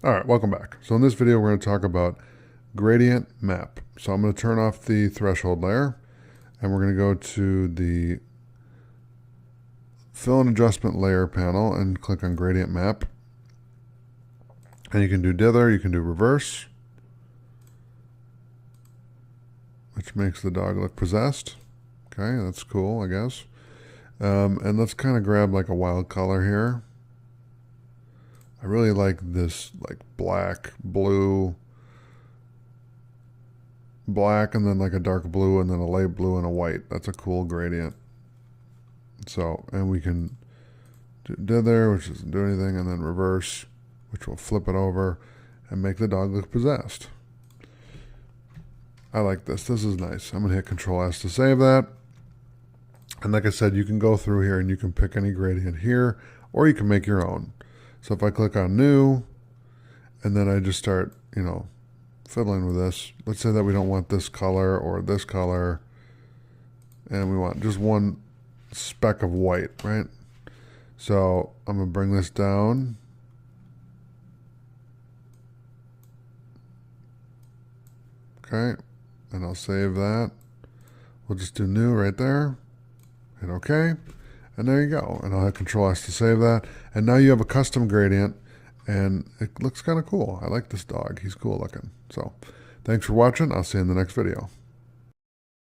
All right, welcome back. So in this video, we're going to talk about gradient map. So I'm going to turn off the threshold layer, and we're going to go to the fill and adjustment layer panel and click on gradient map. And you can do dither, you can do reverse, which makes the dog look possessed. Okay, that's cool, I guess. And let's kind of grab like a wild color here. I really like this like black, blue, black, and then like a dark blue, and then a light blue and a white. That's a cool gradient. So, and we can do dither, which doesn't do anything, and then reverse, which will flip it over and make the dog look possessed. I like this. This is nice. I'm going to hit Control S to save that. And like I said, you can go through here and you can pick any gradient here, or you can make your own. So if I click on new, and then I just start, fiddling with this. Let's say that we don't want this color or this color, and we want just one speck of white, right? So I'm going to bring this down. Okay, and I'll save that. We'll just do new right there. Hit OK. And there you go. And I'll hit Control S to save that. And now you have a custom gradient, and it looks kind of cool. I like this dog. He's cool looking. So thanks for watching. I'll see you in the next video.